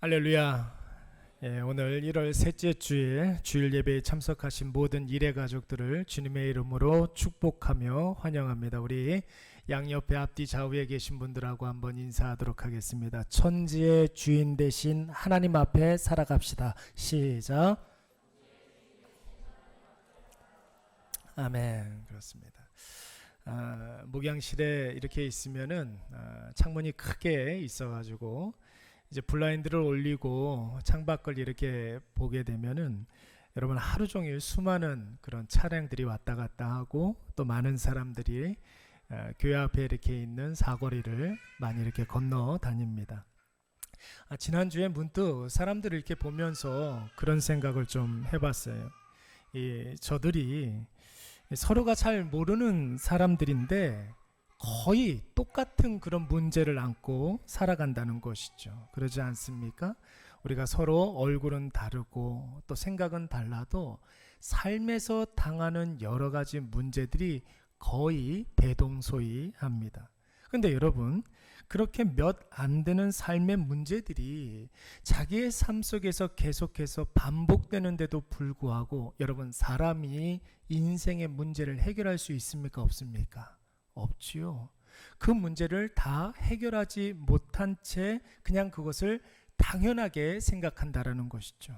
할렐루야. 오늘 1월 셋째 주일 주일 예배에 참석하신 모든 일의 가족들을 주님의 이름으로 축복하며 환영합니다. 우리 양옆에 앞뒤 좌우에 계신 분들하고 한번 인사하도록 하겠습니다. 천지의 주인 되신 하나님 앞에 살아갑시다. 시작. 아멘. 그렇습니다. 목양실에 이렇게 있으면은 창문이 크게 있어가지고 이제 블라인드를 올리고 창밖을 이렇게 보게 되면은 여러분 하루 종일 수많은 그런 차량들이 왔다 갔다 하고 또 많은 사람들이 교회 앞에 이렇게 있는 사거리를 많이 이렇게 건너 다닙니다. 지난주에 문득 사람들을 이렇게 보면서 그런 생각을 좀 해봤어요. 저들이 서로가 잘 모르는 사람들인데 거의 똑같은 그런 문제를 안고 살아간다는 것이죠. 그러지 않습니까? 우리가 서로 얼굴은 다르고 또 생각은 달라도 삶에서 당하는 여러 가지 문제들이 거의 대동소이합니다. 근데 여러분, 그렇게 몇 안 되는 삶의 문제들이 자기의 삶 속에서 계속해서 반복되는데도 불구하고 여러분, 사람이 인생의 문제를 해결할 수 있습니까? 없습니까? 없지요. 그 문제를 다 해결하지 못한 채 그냥 그것을 당연하게 생각한다라는 것이죠.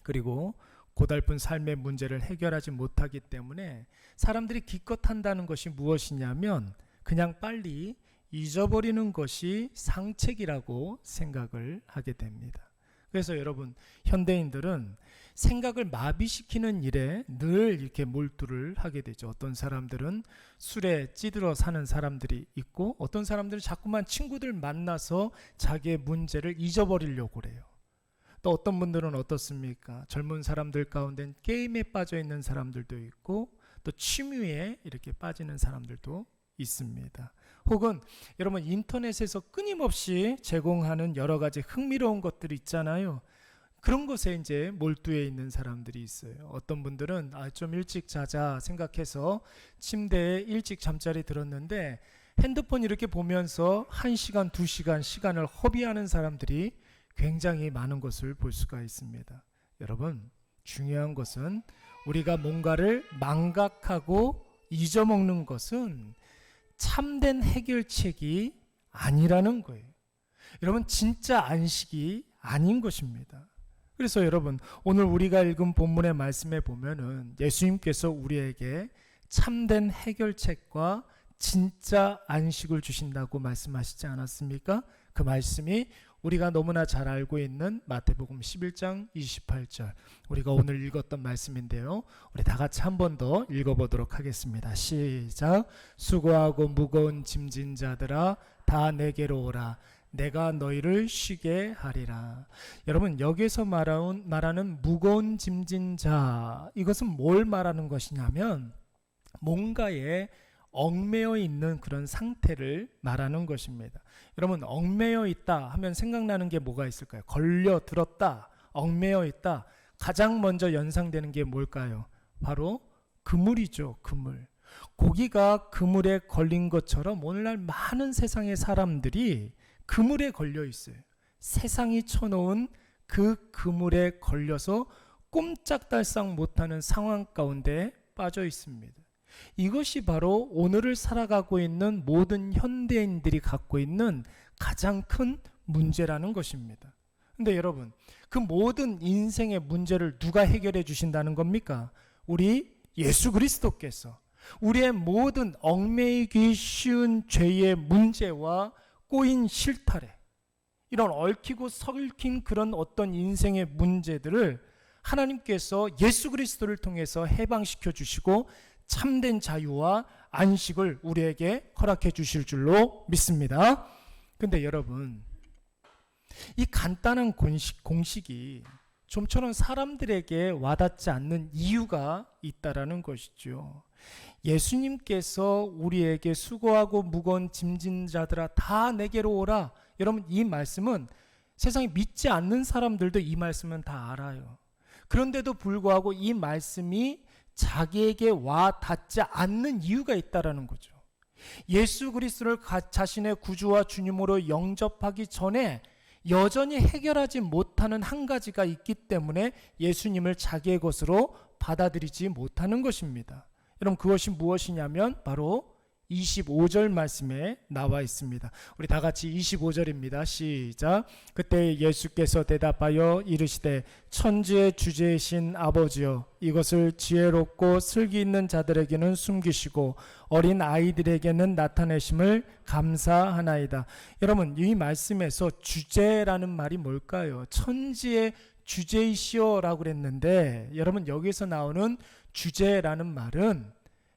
그리고 고달픈 삶의 문제를 해결하지 못하기 때문에 사람들이 기껏 한다는 것이 무엇이냐면 그냥 빨리 잊어버리는 것이 상책이라고 생각을 하게 됩니다. 그래서 여러분, 현대인들은 생각을 마비시키는 일에 늘 이렇게 몰두를 하게 되죠. 어떤 사람들은 술에 찌들어 사는 사람들이 있고 어떤 사람들은 자꾸만 친구들 만나서 자기의 문제를 잊어버리려고 그래요. 또 어떤 분들은 어떻습니까? 젊은 사람들 가운데는 게임에 빠져 있는 사람들도 있고 또 취미에 이렇게 빠지는 사람들도 있습니다. 혹은 여러분, 인터넷에서 끊임없이 제공하는 여러 가지 흥미로운 것들이 있잖아요. 그런 것에 이제 몰두해 있는 사람들이 있어요. 어떤 분들은 좀 일찍 자자 생각해서 침대에 일찍 잠자리 들었는데 핸드폰 이렇게 보면서 1시간, 2시간 시간을 허비하는 사람들이 굉장히 많은 것을 볼 수가 있습니다. 여러분, 중요한 것은 우리가 뭔가를 망각하고 잊어먹는 것은 참된 해결책이 아니라는 거예요. 여러분, 진짜 안식이 아닌 것입니다. 그래서 여러분, 오늘 우리가 읽은 본문의 말씀에 보면은 예수님께서 우리에게 참된 해결책과 진짜 안식을 주신다고 말씀하시지 않았습니까? 그 말씀이 우리가 너무나 잘 알고 있는 마태복음 11장 28절, 우리가 오늘 읽었던 말씀인데요. 우리 다 같이 한 번 더 읽어보도록 하겠습니다. 시작. 수고하고 무거운 짐진 자들아 다 내게로 오라. 내가 너희를 쉬게 하리라. 여러분, 여기서 말하는 무거운 짐진 자, 이것은 뭘 말하는 것이냐면 뭔가에 얽매여 있는 그런 상태를 말하는 것입니다. 여러분, 얽매여 있다 하면 생각나는 게 뭐가 있을까요? 걸려 들었다, 얽매여 있다. 가장 먼저 연상되는 게 뭘까요? 바로 그물이죠. 그물. 고기가 그물에 걸린 것처럼 오늘날 많은 세상의 사람들이 그물에 걸려 있어요. 세상이 쳐놓은 그 그물에 걸려서 꼼짝달싹 못하는 상황 가운데 빠져 있습니다. 이것이 바로 오늘을 살아가고 있는 모든 현대인들이 갖고 있는 가장 큰 문제라는 것입니다. 근데 여러분, 그 모든 인생의 문제를 누가 해결해 주신다는 겁니까? 우리 예수 그리스도께서 우리의 모든 얽매이기 쉬운 죄의 문제와 꼬인 실타래, 이런 얽히고 설킨 그런 어떤 인생의 문제들을 하나님께서 예수 그리스도를 통해서 해방시켜 주시고 참된 자유와 안식을 우리에게 허락해 주실 줄로 믿습니다. 근데 여러분, 이 간단한 공식이 좀처럼 사람들에게 와닿지 않는 이유가 있다라는 것이죠. 예수님께서 우리에게 수고하고 무거운 짐진 자들아 다 내게로 오라. 여러분, 이 말씀은 세상에 믿지 않는 사람들도 이 말씀은 다 알아요. 그런데도 불구하고 이 말씀이 자기에게 와 닿지 않는 이유가 있다라는 거죠. 예수 그리스도를 자신의 구주와 주님으로 영접하기 전에 여전히 해결하지 못하는 한 가지가 있기 때문에 예수님을 자기의 것으로 받아들이지 못하는 것입니다. 여러분, 그것이 무엇이냐면 바로 25절 말씀에 나와 있습니다. 우리 다 같이 25절입니다. 시작. 그때 예수께서 대답하여 이르시되 천지의 주제이신 아버지여, 이것을 지혜롭고 슬기 있는 자들에게는 숨기시고 어린 아이들에게는 나타내심을 감사하나이다. 여러분, 이 말씀에서 주제라는 말이 뭘까요? 천지의 주제이시오라고 그랬는데, 여러분, 여기서 나오는 주제라는 말은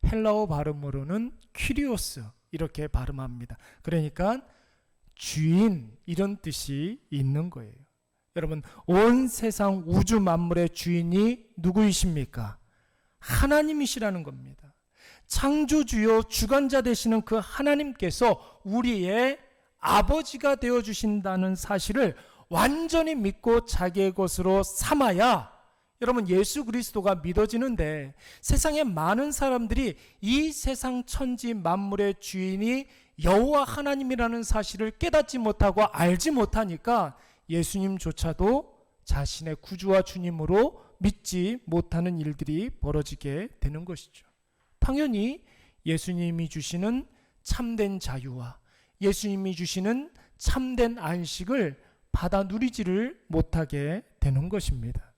헬라어 발음으로는 퀴리오스, 이렇게 발음합니다. 그러니까 주인, 이런 뜻이 있는 거예요. 여러분, 온 세상 우주 만물의 주인이 누구이십니까? 하나님이시라는 겁니다. 창조주요 주관자 되시는 그 하나님께서 우리의 아버지가 되어주신다는 사실을 완전히 믿고 자기의 것으로 삼아야 여러분, 예수 그리스도가 믿어지는데, 세상에 많은 사람들이 이 세상 천지 만물의 주인이 여호와 하나님이라는 사실을 깨닫지 못하고 알지 못하니까 예수님조차도 자신의 구주와 주님으로 믿지 못하는 일들이 벌어지게 되는 것이죠. 당연히 예수님이 주시는 참된 자유와 예수님이 주시는 참된 안식을 받아 누리지를 못하게 되는 것입니다.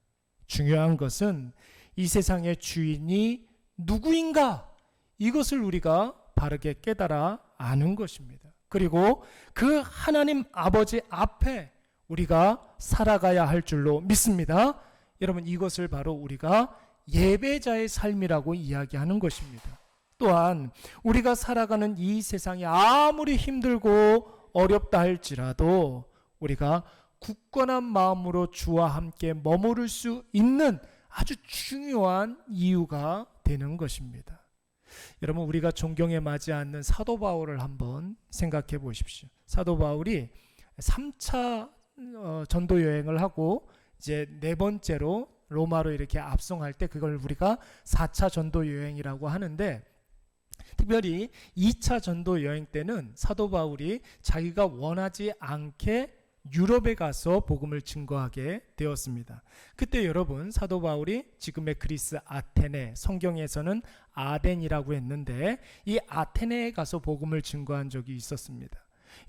중요한 것은 이 세상의 주인이 누구인가, 이것을 우리가 바르게 깨달아 아는 것입니다. 그리고 그 하나님 아버지 앞에 우리가 살아가야 할 줄로 믿습니다. 여러분, 이것을 바로 우리가 예배자의 삶이라고 이야기하는 것입니다. 또한 우리가 살아가는 이 세상이 아무리 힘들고 어렵다 할지라도 우리가 굳건한 마음으로 주와 함께 머무를 수 있는 아주 중요한 이유가 되는 것입니다. 여러분, 우리가 존경에 맞지 않는 사도 바울을 한번 생각해 보십시오. 사도 바울이 3차 전도 여행을 하고 이제 네 번째로 로마로 이렇게 압송할 때 그걸 우리가 4차 전도 여행이라고 하는데, 특별히 2차 전도 여행 때는 사도 바울이 자기가 원하지 않게 유럽에 가서 복음을 증거하게 되었습니다. 그때 여러분, 사도 바울이 지금의 그리스 아테네, 성경에서는 아덴이라고 했는데 이 아테네에 가서 복음을 증거한 적이 있었습니다.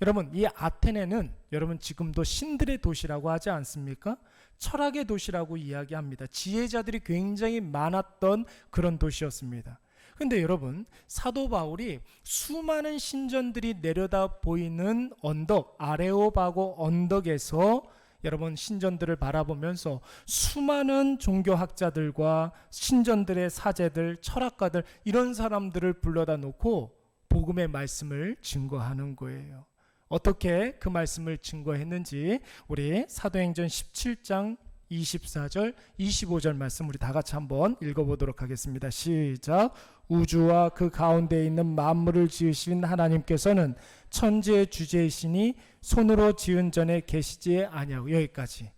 여러분, 이 아테네는 여러분 지금도 신들의 도시라고 하지 않습니까? 철학의 도시라고 이야기합니다. 지혜자들이 굉장히 많았던 그런 도시였습니다. 근데 여러분, 사도 바울이 수많은 신전들이 내려다 보이는 언덕, 아레오바고 언덕에서 여러분 신전들을 바라보면서 수많은 종교학자들과 신전들의 사제들, 철학가들, 이런 사람들을 불러다 놓고 복음의 말씀을 증거하는 거예요. 어떻게 그 말씀을 증거했는지 우리 사도행전 17장 24절, 25절 말씀 우리 다 같이 한번 읽어보도록 하겠습니다. 시작. 우주와 그 가운데 있는 만물을 지으신 하나님께서는 천지의 주제이시니 손으로 지은 전에 계시지 아니하고. 여기까지.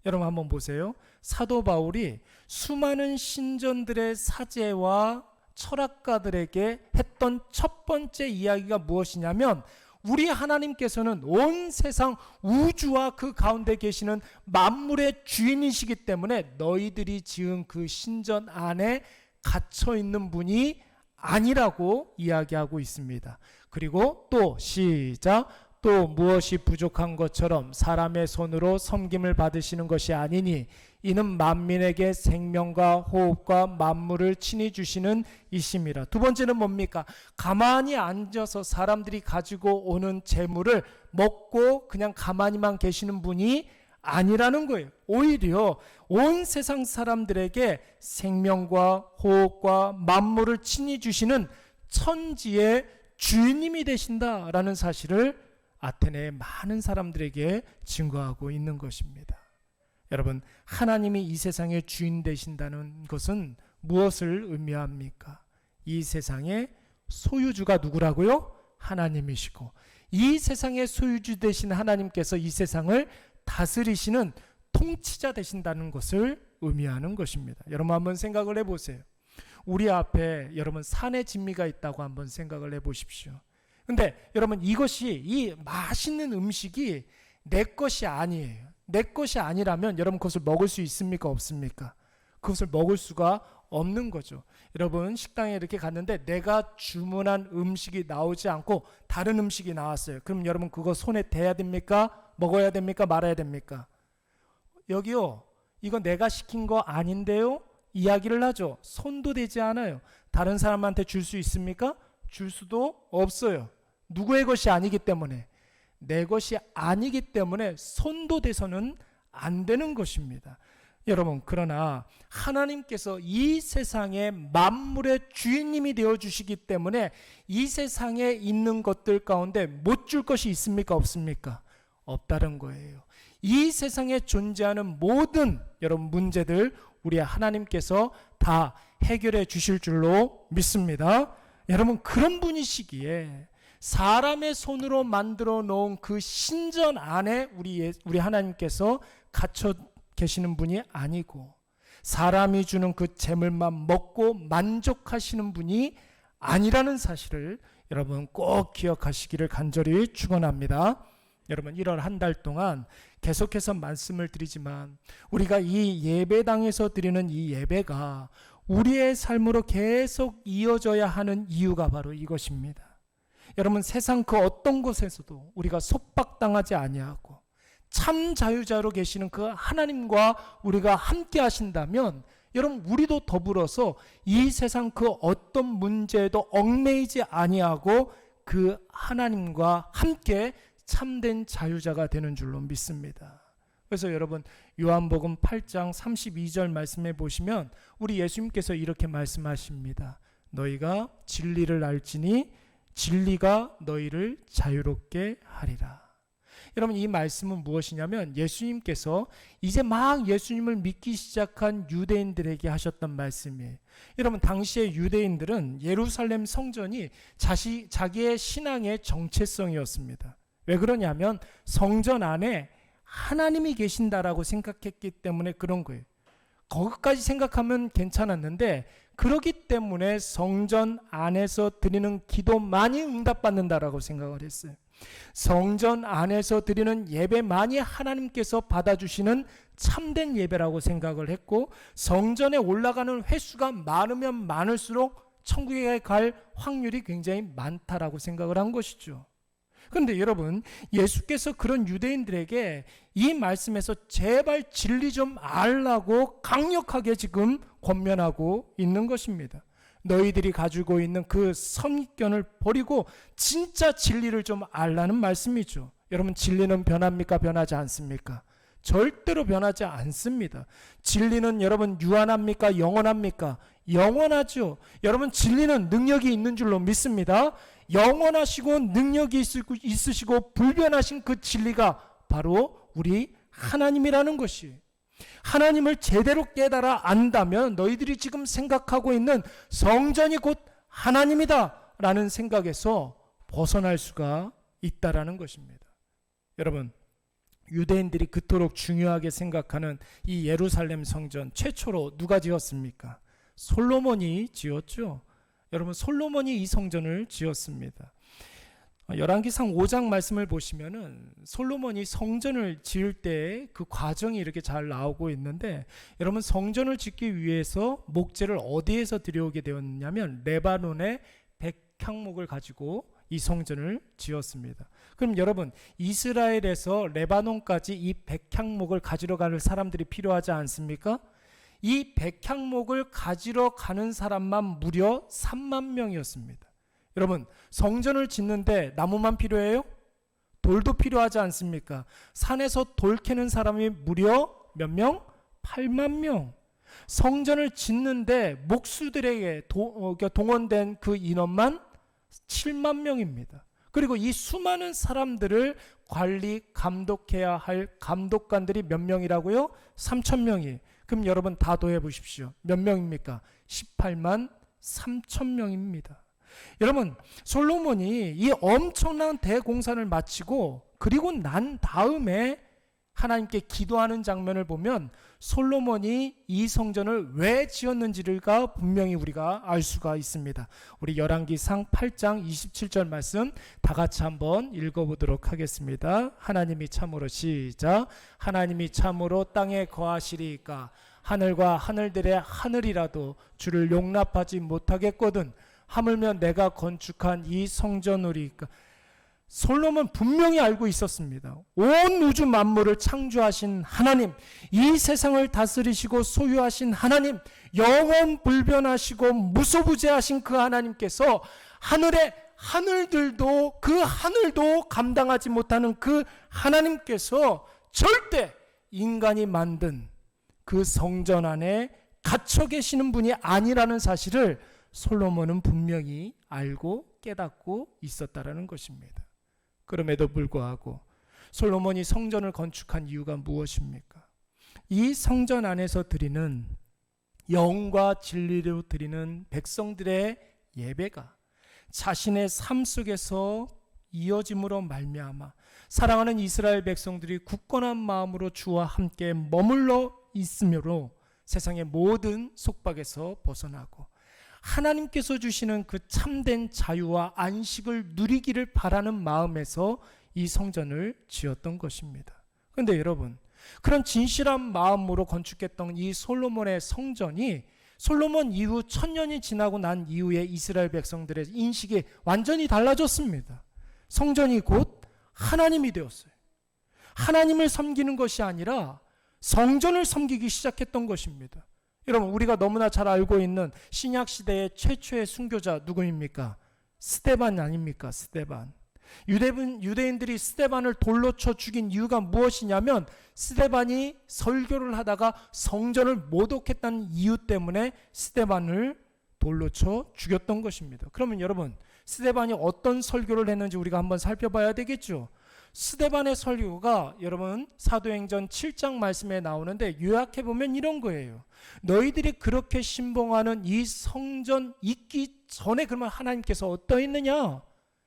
여러분 한번 보세요. 사도 바울이 수많은 신전들의 사제와 철학가들에게 했던 첫 번째 이야기가 무엇이냐면, 우리 하나님께서는 온 세상 우주와 그 가운데 계시는 만물의 주인이시기 때문에 너희들이 지은 그 신전 안에 갇혀 있는 분이 아니라고 이야기하고 있습니다. 그리고 또 시작. 또 무엇이 부족한 것처럼 사람의 손으로 섬김을 받으시는 것이 아니니 이는 만민에게 생명과 호흡과 만물을 친히 주시는 이심이라. 두 번째는 뭡니까? 가만히 앉아서 사람들이 가지고 오는 재물을 먹고 그냥 가만히만 계시는 분이 아니라는 거예요. 오히려 온 세상 사람들에게 생명과 호흡과 만물을 친히 주시는 천지의 주인님이 되신다라는 사실을 아테네의 많은 사람들에게 증거하고 있는 것입니다. 여러분, 하나님이 이 세상의 주인 되신다는 것은 무엇을 의미합니까? 이 세상의 소유주가 누구라고요? 하나님이시고, 이 세상의 소유주 되신 하나님께서 이 세상을 다스리시는 통치자 되신다는 것을 의미하는 것입니다. 여러분 한번 생각을 해보세요. 우리 앞에 여러분 산의 진미가 있다고 한번 생각을 해보십시오. 근데 여러분, 이것이 이 맛있는 음식이 내 것이 아니에요. 내 것이 아니라면 여러분 그것을 먹을 수 있습니까? 없습니까? 그것을 먹을 수가 없는 거죠. 여러분 식당에 이렇게 갔는데 내가 주문한 음식이 나오지 않고 다른 음식이 나왔어요. 그럼 여러분 그거 손에 대야 됩니까? 먹어야 됩니까? 말아야 됩니까? 여기요, 이거 내가 시킨 거 아닌데요? 이야기를 하죠. 손도 대지 않아요. 다른 사람한테 줄 수 있습니까? 줄 수도 없어요. 누구의 것이 아니기 때문에, 내 것이 아니기 때문에 손도 대서는 안 되는 것입니다. 여러분, 그러나 하나님께서 이 세상의 만물의 주인님이 되어주시기 때문에 이 세상에 있는 것들 가운데 못 줄 것이 있습니까? 없습니까? 없다는 거예요. 이 세상에 존재하는 모든 여러분 문제들 우리 하나님께서 다 해결해 주실 줄로 믿습니다. 여러분, 그런 분이시기에 사람의 손으로 만들어 놓은 그 신전 안에 우리 하나님께서 갇혀 계시는 분이 아니고 사람이 주는 그 재물만 먹고 만족하시는 분이 아니라는 사실을 여러분 꼭 기억하시기를 간절히 축원합니다. 여러분, 1월 한 달 동안 계속해서 말씀을 드리지만 우리가 이 예배당에서 드리는 이 예배가 우리의 삶으로 계속 이어져야 하는 이유가 바로 이것입니다. 여러분, 세상 그 어떤 곳에서도 우리가 속박당하지 아니하고 참 자유자로 계시는 그 하나님과 우리가 함께 하신다면 여러분, 우리도 더불어서 이 세상 그 어떤 문제에도 얽매이지 아니하고 그 하나님과 함께 참된 자유자가 되는 줄로 믿습니다. 그래서 여러분, 요한복음 8장 32절 말씀해 보시면 우리 예수님께서 이렇게 말씀하십니다. 너희가 진리를 알지니 진리가 너희를 자유롭게 하리라. 여러분, 이 말씀은 무엇이냐면 예수님께서 이제 막 예수님을 믿기 시작한 유대인들에게 하셨던 말씀이에요. 여러분, 당시의 유대인들은 예루살렘 성전이 자기의 신앙의 정체성이었습니다. 왜 그러냐면 성전 안에 하나님이 계신다라고 생각했기 때문에 그런 거예요. 거기까지 생각하면 괜찮았는데 그렇기 때문에 성전 안에서 드리는 기도만이 응답받는다라고 생각을 했어요. 성전 안에서 드리는 예배만이 하나님께서 받아주시는 참된 예배라고 생각을 했고, 성전에 올라가는 횟수가 많으면 많을수록 천국에 갈 확률이 굉장히 많다라고 생각을 한 것이죠. 그런데 여러분, 예수께서 그런 유대인들에게 이 말씀에서 제발 진리 좀 알라고 강력하게 지금 권면하고 있는 것입니다. 너희들이 가지고 있는 그 선입견을 버리고 진짜 진리를 좀 알라는 말씀이죠. 여러분, 진리는 변합니까? 변하지 않습니까? 절대로 변하지 않습니다. 진리는 여러분 유한합니까? 영원합니까? 영원하죠. 여러분, 진리는 능력이 있는 줄로 믿습니다. 영원하시고 능력이 있으시고 불변하신 그 진리가 바로 우리 하나님이라는 것이, 하나님을 제대로 깨달아 안다면 너희들이 지금 생각하고 있는 성전이 곧 하나님이다 라는 생각에서 벗어날 수가 있다라는 것입니다. 여러분, 유대인들이 그토록 중요하게 생각하는 이 예루살렘 성전, 최초로 누가 지었습니까? 솔로몬이 지었죠. 여러분, 솔로몬이 이 성전을 지었습니다. 열왕기상 5장 말씀을 보시면은 솔로몬이 성전을 지을 때 그 과정이 이렇게 잘 나오고 있는데, 여러분, 성전을 짓기 위해서 목재를 어디에서 들여오게 되었냐면 레바논의 백향목을 가지고 이 성전을 지었습니다. 그럼 여러분, 이스라엘에서 레바논까지 이 백향목을 가지러 가는 사람들이 필요하지 않습니까? 이 백향목을 가지러 가는 사람만 무려 3만 명이었습니다. 여러분, 성전을 짓는데 나무만 필요해요? 돌도 필요하지 않습니까? 산에서 돌 캐는 사람이 무려 몇 명? 8만 명. 성전을 짓는데 목수들에게 동원된 그 인원만 7만 명입니다. 그리고 이 수많은 사람들을 관리, 감독해야 할 감독관들이 몇 명이라고요? 3천 명이. 그럼 여러분 다 더해 보십시오. 몇 명입니까? 18만 3천 명입니다. 여러분, 솔로몬이 이 엄청난 대공사를 마치고 그리고 난 다음에 하나님께 기도하는 장면을 보면 솔로몬이 이 성전을 왜 지었는지가 분명히 우리가 알 수가 있습니다. 우리 열왕기상 8장 27절 말씀 다 같이 한번 읽어보도록 하겠습니다. 하나님이 참으로 시작. 하나님이 참으로 땅에 거하시리이까 하늘과 하늘들의 하늘이라도 주를 용납하지 못하겠거든 하물며 내가 건축한 이 성전이리이까. 솔로몬 분명히 알고 있었습니다. 온 우주 만물을 창조하신 하나님, 이 세상을 다스리시고 소유하신 하나님, 영원 불변하시고 무소부재하신 그 하나님께서 하늘의 하늘들도 그 하늘도 감당하지 못하는 그 하나님께서 절대 인간이 만든 그 성전 안에 갇혀 계시는 분이 아니라는 사실을 솔로몬은 분명히 알고 깨닫고 있었다라는 것입니다. 그럼에도 불구하고 솔로몬이 성전을 건축한 이유가 무엇입니까? 이 성전 안에서 드리는 영과 진리로 드리는 백성들의 예배가 자신의 삶 속에서 이어짐으로 말미암아 사랑하는 이스라엘 백성들이 굳건한 마음으로 주와 함께 머물러 있으므로 세상의 모든 속박에서 벗어나고 하나님께서 주시는 그 참된 자유와 안식을 누리기를 바라는 마음에서 이 성전을 지었던 것입니다. 그런데 여러분, 그런 진실한 마음으로 건축했던 이 솔로몬의 성전이 솔로몬 이후 1000년이 지나고 난 이후에 이스라엘 백성들의 인식이 완전히 달라졌습니다. 성전이 곧 하나님이 되었어요. 하나님을 섬기는 것이 아니라 성전을 섬기기 시작했던 것입니다. 여러분, 우리가 너무나 잘 알고 있는 신약 시대의 최초의 순교자 누구입니까? 스데반 아닙니까? 스데반. 유대인들이 스데반을 돌로 쳐 죽인 이유가 무엇이냐면 스데반이 설교를 하다가 성전을 모독했다는 이유 때문에 스데반을 돌로 쳐 죽였던 것입니다. 그러면 여러분, 스데반이 어떤 설교를 했는지 우리가 한번 살펴봐야 되겠죠. 스데반의 설교가 여러분 사도행전 7장 말씀에 나오는데 요약해보면 이런 거예요. 너희들이 그렇게 신봉하는 이 성전 있기 전에 그러면 하나님께서 어떠했느냐?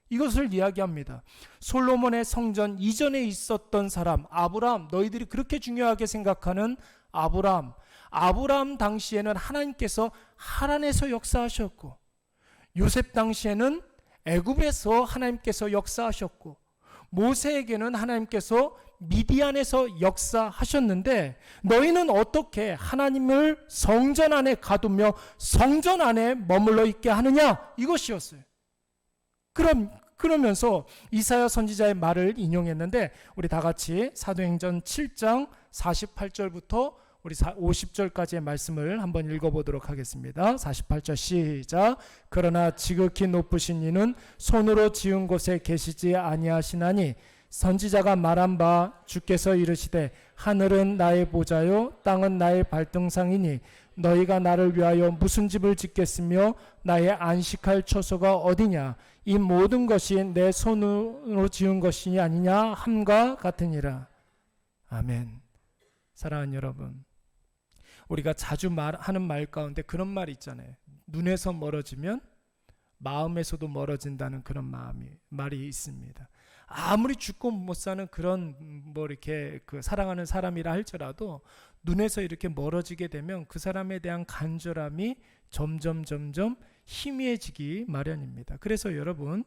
이것을 이야기합니다. 솔로몬의 성전 이전에 있었던 사람 아브라함, 너희들이 그렇게 중요하게 생각하는 아브라함 당시에는 하나님께서 하란에서 역사하셨고 요셉 당시에는 애굽에서 하나님께서 역사하셨고 모세에게는 하나님께서 미디안에서 역사하셨는데 너희는 어떻게 하나님을 성전 안에 가두며 성전 안에 머물러 있게 하느냐? 이것이었어요. 그러면서 이사야 선지자의 말을 인용했는데 우리 다 같이 사도행전 7장 48절부터 우리 50절까지의 말씀을 한번 읽어보도록 하겠습니다. 48절 시작. 그러나 지극히 높으신 이는 손으로 지은 곳에 계시지 아니하시나니 선지자가 말한 바 주께서 이르시되 하늘은 나의 보좌요 땅은 나의 발등상이니 너희가 나를 위하여 무슨 집을 짓겠으며 나의 안식할 처소가 어디냐? 이 모든 것이 내 손으로 지은 것이 아니냐 함과 같으니라. 아멘. 사랑하는 여러분, 우리가 자주 하는 말 가운데 그런 말이 있잖아요. 눈에서 멀어지면 마음에서도 멀어진다는 그런 말이 있습니다. 아무리 죽고 못 사는 그런 이렇게 사랑하는 사람이라 할지라도 눈에서 이렇게 멀어지게 되면 그 사람에 대한 간절함이 점점 희미해지기 마련입니다. 그래서 여러분,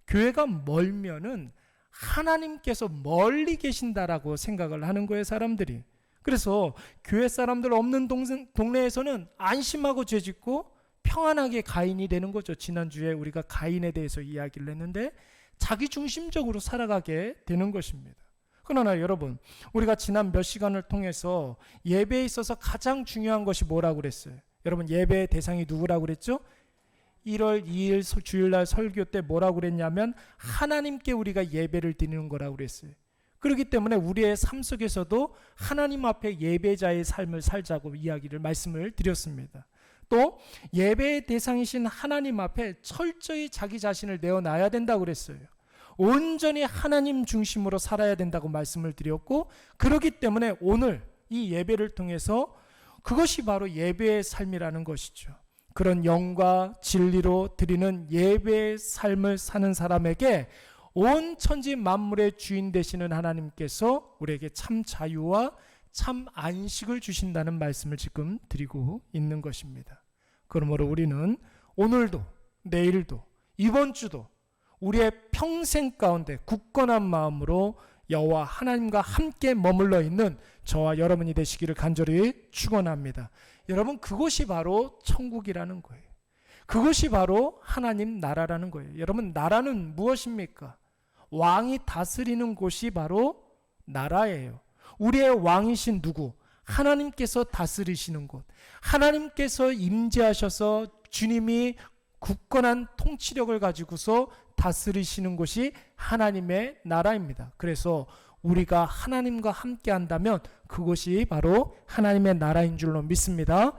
교회가 멀면은 하나님께서 멀리 계신다라고 생각을 하는 거예요, 사람들이. 그래서 교회 사람들 없는 동네에서는 안심하고 죄짓고 평안하게 가인이 되는 거죠. 지난주에 우리가 가인에 대해서 이야기를 했는데 자기 중심적으로 살아가게 되는 것입니다. 그러나 여러분, 우리가 지난 몇 시간을 통해서 예배에 있어서 가장 중요한 것이 뭐라고 그랬어요? 여러분, 예배의 대상이 누구라고 그랬죠? 1월 2일 주일날 설교 때 뭐라고 그랬냐면 하나님께 우리가 예배를 드리는 거라고 그랬어요. 그렇기 때문에 우리의 삶 속에서도 하나님 앞에 예배자의 삶을 살자고 말씀을 드렸습니다. 또 예배의 대상이신 하나님 앞에 철저히 자기 자신을 내어놔야 된다고 그랬어요. 온전히 하나님 중심으로 살아야 된다고 말씀을 드렸고, 그렇기 때문에 오늘 이 예배를 통해서 그것이 바로 예배의 삶이라는 것이죠. 그런 영과 진리로 드리는 예배의 삶을 사는 사람에게 온 천지 만물의 주인 되시는 하나님께서 우리에게 참 자유와 참 안식을 주신다는 말씀을 지금 드리고 있는 것입니다. 그러므로 우리는 오늘도 내일도 이번 주도 우리의 평생 가운데 굳건한 마음으로 여호와 하나님과 함께 머물러 있는 저와 여러분이 되시기를 간절히 축원합니다. 여러분, 그것이 바로 천국이라는 거예요. 그것이 바로 하나님 나라라는 거예요. 여러분, 나라는 무엇입니까? 왕이 다스리는 곳이 바로 나라예요. 우리의 왕이신 누구? 하나님께서 다스리시는 곳. 하나님께서 임재하셔서 주님이 굳건한 통치력을 가지고서 다스리시는 곳이 하나님의 나라입니다. 그래서 우리가 하나님과 함께 한다면 그것이 바로 하나님의 나라인 줄로 믿습니다.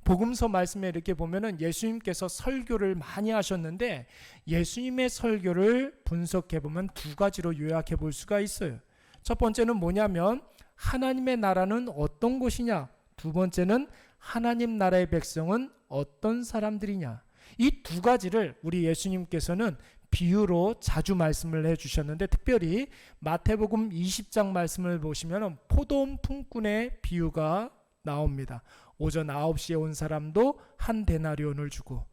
복음서 말씀에 이렇게 보면은 예수님께서 설교를 많이 하셨는데 예수님의 설교를 분석해 보면 두 가지로 요약해 볼 수가 있어요. 첫 번째는 뭐냐면 하나님의 나라는 어떤 곳이냐, 두 번째는 하나님 나라의 백성은 어떤 사람들이냐. 이 두 가지를 우리 예수님께서는 비유로 자주 말씀을 해주셨는데, 특별히 마태복음 20장 말씀을 보시면 포도원 품꾼의 비유가 나옵니다. 오전 9시에 온 사람도 한 데나리온을 주고,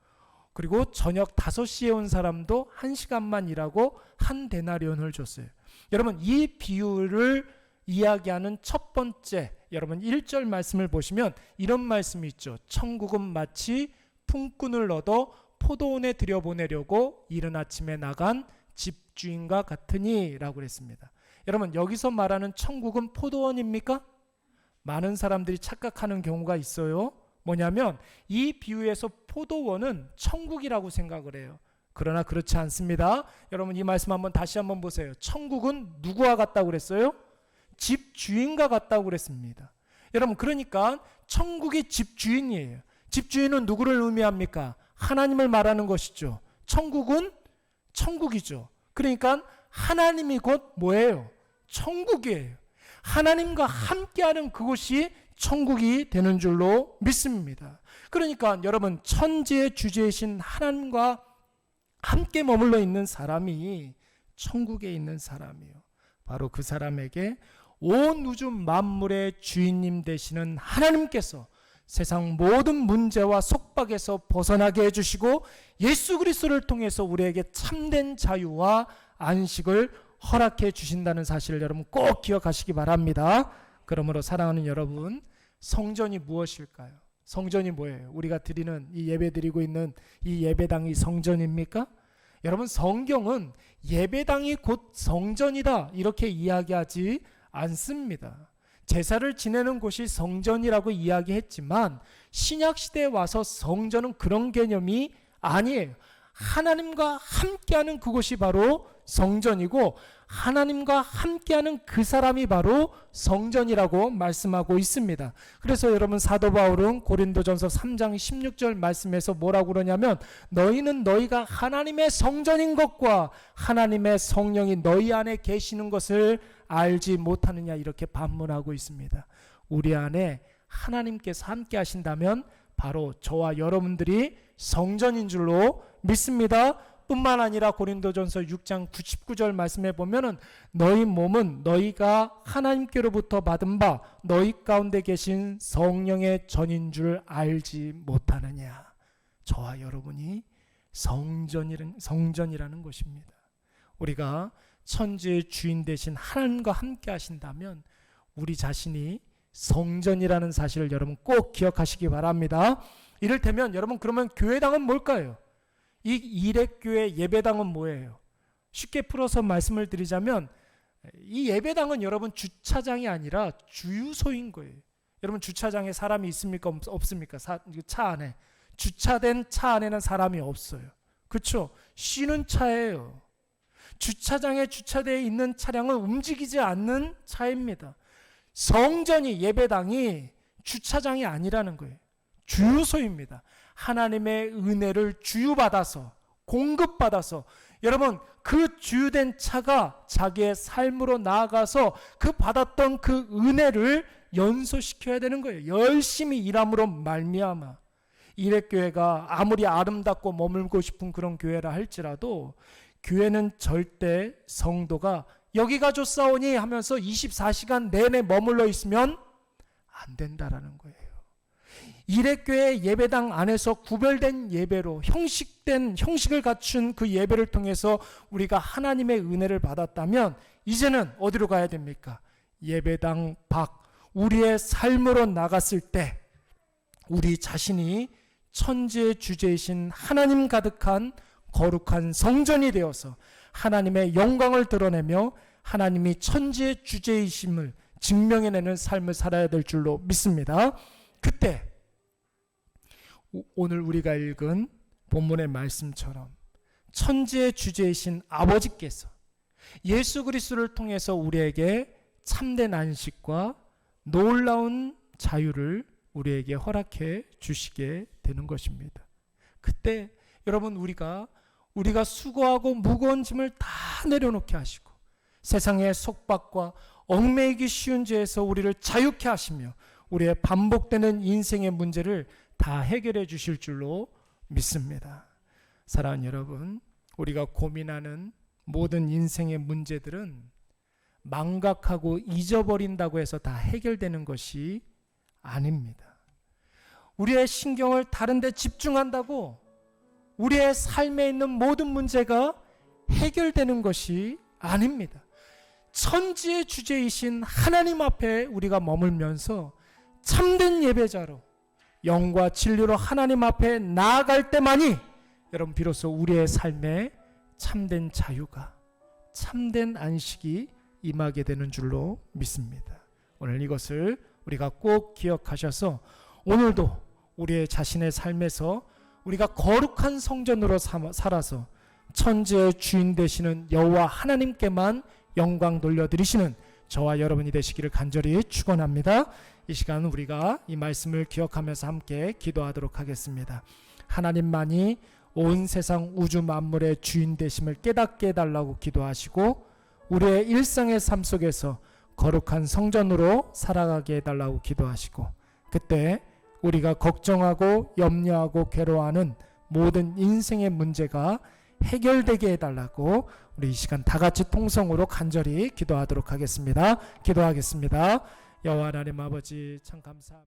그리고 저녁 5시에 온 사람도 1시간만 일하고 한 데나리온을 줬어요. 여러분, 이 비유를 이야기하는 첫 번째, 여러분 1절 말씀을 보시면 이런 말씀이 있죠. 천국은 마치 품꾼을 얻어 포도원에 들여보내려고 이른 아침에 나간 집주인과 같으니 라고 그랬습니다. 여러분, 여기서 말하는 천국은 포도원입니까? 많은 사람들이 착각하는 경우가 있어요. 뭐냐면 이 비유에서 포도원은 천국이라고 생각을 해요. 그러나 그렇지 않습니다. 여러분, 이 말씀 다시 한번 보세요. 천국은 누구와 같다고 그랬어요? 집주인과 같다고 그랬습니다. 여러분, 그러니까 천국이 집주인이에요. 집주인은 누구를 의미합니까? 하나님을 말하는 것이죠. 천국은 천국이죠. 그러니까 하나님이 곧 뭐예요? 천국이에요. 하나님과 함께하는 그곳이 천국이 되는 줄로 믿습니다. 그러니까 여러분, 천지의 주제이신 하나님과 함께 머물러 있는 사람이 천국에 있는 사람이에요. 바로 그 사람에게 온 우주 만물의 주인님 되시는 하나님께서 세상 모든 문제와 속박에서 벗어나게 해주시고 예수 그리스도를 통해서 우리에게 참된 자유와 안식을 허락해 주신다는 사실을 여러분 꼭 기억하시기 바랍니다. 그러므로 사랑하는 여러분, 성전이 무엇일까요? 성전이 뭐예요? 우리가 드리는 이 예배 드리고 있는 이 예배당이 성전입니까? 여러분, 성경은 예배당이 곧 성전이다 이렇게 이야기하지 않습니다. 제사를 지내는 곳이 성전이라고 이야기했지만 신약시대에 와서 성전은 그런 개념이 아니에요. 하나님과 함께하는 그곳이 바로 성전이고 하나님과 함께하는 그 사람이 바로 성전이라고 말씀하고 있습니다. 그래서 여러분, 사도 바울은 고린도전서 3장 16절 말씀에서 뭐라고 그러냐면 너희는 너희가 하나님의 성전인 것과 하나님의 성령이 너희 안에 계시는 것을 알지 못하느냐 이렇게 반문하고 있습니다. 우리 안에 하나님께서 함께 하신다면 바로 저와 여러분들이 성전인 줄로 믿습니다. 뿐만 아니라 고린도전서 6장 99절 말씀에 보면은 너희 몸은 너희가 하나님께로부터 받은 바 너희 가운데 계신 성령의 전인 줄 알지 못하느냐. 저와 여러분이 성전이라는 것입니다. 우리가 천지의 주인 되신 하나님과 함께 하신다면 우리 자신이 성전이라는 사실을 여러분 꼭 기억하시기 바랍니다. 이를테면 여러분, 그러면 교회당은 뭘까요? 이 일액교회 예배당은 뭐예요? 쉽게 풀어서 말씀을 드리자면 이 예배당은 여러분 주차장이 아니라 주유소인 거예요. 여러분, 주차장에 사람이 있습니까? 없습니까? 차 안에. 주차된 차 안에는 사람이 없어요. 그렇죠? 쉬는 차예요. 주차장에 주차되어 있는 차량은 움직이지 않는 차입니다. 성전이, 예배당이 주차장이 아니라는 거예요. 주유소입니다. 하나님의 은혜를 주유받아서, 공급받아서 여러분, 그 주유된 차가 자기의 삶으로 나아가서 그 받았던 그 은혜를 연소시켜야 되는 거예요. 열심히 일함으로 말미암아. 일액교회가 아무리 아름답고 머물고 싶은 그런 교회라 할지라도 교회는 절대 성도가 여기가 좋사오니 하면서 24시간 내내 머물러 있으면 안 된다라는 거예요. 일회교회 예배당 안에서 구별된 예배로 형식을 갖춘 그 예배를 통해서 우리가 하나님의 은혜를 받았다면 이제는 어디로 가야 됩니까? 예배당 밖 우리의 삶으로 나갔을 때 우리 자신이 천지의 주제이신 하나님 가득한 거룩한 성전이 되어서 하나님의 영광을 드러내며 하나님이 천지의 주제이심을 증명해내는 삶을 살아야 될 줄로 믿습니다. 그때 오늘 우리가 읽은 본문의 말씀처럼 천지의 주제이신 아버지께서 예수 그리스도를 통해서 우리에게 참된 안식과 놀라운 자유를 우리에게 허락해 주시게 되는 것입니다. 그때 여러분 우리가 수고하고 무거운 짐을 다 내려놓게 하시고 세상의 속박과 얽매이기 쉬운 죄에서 우리를 자유케 하시며 우리의 반복되는 인생의 문제를 다 해결해 주실 줄로 믿습니다. 사랑하는 여러분, 우리가 고민하는 모든 인생의 문제들은 망각하고 잊어버린다고 해서 다 해결되는 것이 아닙니다. 우리의 신경을 다른 데 집중한다고 우리의 삶에 있는 모든 문제가 해결되는 것이 아닙니다. 천지의 주제이신 하나님 앞에 우리가 머물면서 참된 예배자로 영과 진리로 하나님 앞에 나아갈 때만이 여러분 비로소 우리의 삶에 참된 자유가 참된 안식이 임하게 되는 줄로 믿습니다. 오늘 이것을 우리가 꼭 기억하셔서 오늘도 우리의 자신의 삶에서 우리가 거룩한 성전으로 살아서 천지의 주인 되시는 여호와 하나님께만 영광 돌려드리시는 저와 여러분이 되시기를 간절히 축원합니다. 이 시간 우리가 이 말씀을 기억하면서 함께 기도하도록 하겠습니다. 하나님만이 온 세상 우주 만물의 주인 되심을 깨닫게 해달라고 기도하시고 우리의 일상의 삶 속에서 거룩한 성전으로 살아가게 해달라고 기도하시고 그때 우리가 걱정하고 염려하고 괴로워하는 모든 인생의 문제가 해결되게 해달라고 우리 이 시간 다 같이 통성으로 간절히 기도하도록 하겠습니다. 기도하겠습니다. 여호와 하나님 아버지 참 감사합니다.